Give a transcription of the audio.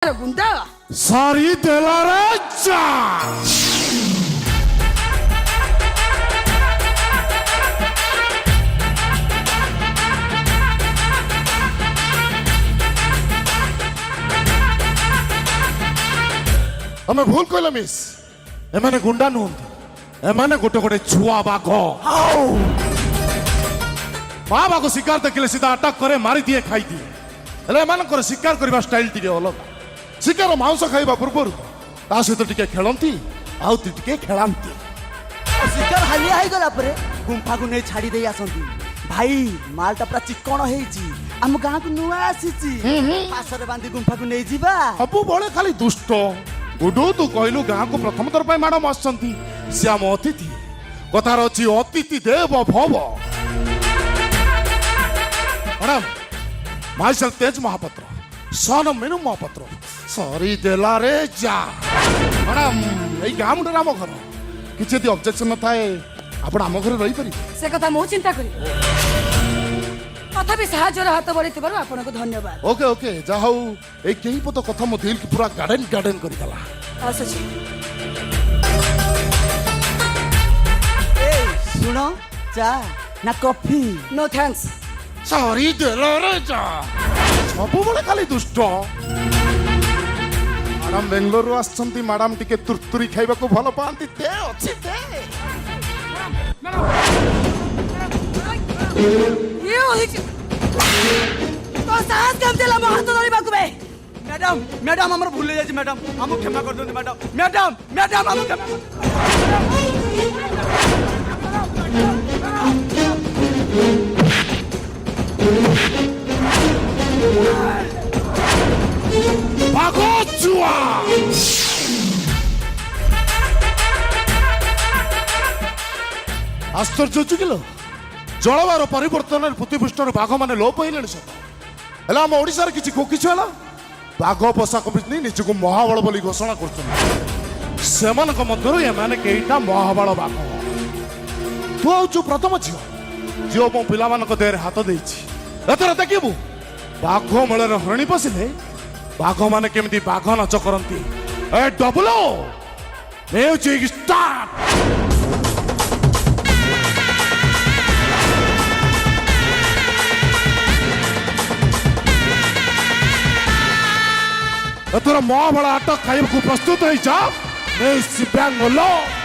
गुंडा सारी देलारे जा हमें भूल कहल मिस एमाने गुंडा नुहत एमाने गोटे गोटे छुआ बाघ माँ बाघ शिकार देखिले सीधा अटक करे मारी दिए खाई दिए हेले एमानकर शिकार करबा स्टाइल टिके अलग शिकार मांस खाइबा पूर्व ता सहित टिके खेलंती आउ टिके खेलांती शिकार हालिया है गला परे गुंफा को नहीं छाड़ी दे आसंती भाई मालटा पूरा चिकन हेची हम गां को नुआ आसीची पासरे बांधी गुंफा को नहीं जीबा सबु बळे खाली दुष्ट गुडू तू कहलु गां को प्रथम थर पे मैडम आसंती श्याम अतिथि कथार अछि अतिथि देव भव मैडम माइसेल्फ तेज महापात्र सन मेनू महापात्र सरी देला रे जा मैडम एई गां मुंडे राम घर किछि यदि ऑब्जेक्शन न थाए आपण आम घर रही पारि से कथा मो चिंता करी तथापि साहाଯ୍ୟର ହାତ ବଢିଥିବାରୁ ଆପଣଙ୍କୁ ଧନ୍ୟବାଦ ओके ओके जा हौ ए केही पत कथा मो दिल की पूरा गार्डन गार्डन करि दला आसुची ए सुनो चा ना कॉफी नो थैंक्स सरी देला रे जा सबु बळे खाली दुष्ट मैडम बेंगलोर रु आछंती मैडम टिके तुरतुरी खाइबा को भलो पांती ते अछि ते ये होई तो साहस कम देला मो हाथ धरिबा को बे मैडम मैडम हमर भूल जाई मैडम हम क्षमा कर दो मैडम मैडम मैडम हम क्षमा भागो जुआ आश्चर्य चुकिल जलवायु परिवर्तन पृथ्वीपृष्ठ बाघ मैंने लोप होइले सब हेला हम ओडिसा रे किछि कोकिछ होला बाघ पोशाक पिन्धि निजको महाबल बोली घोषणा करछन सेमानक मध्यरु एमाने केइटा महाबल बाघ तू आउछु प्रथम झियो जो मो पिला मानक देहरे हाथ देइछि एतरा देखिबु बाघ मेଳରେ हरणी पसिले बाघ माने केमिति बाघ नाच करंती ए डबलो म्यूजिक स्टार्ट एथर महाबल आटक खाइबा को प्रस्तुत है जा बेंगलोर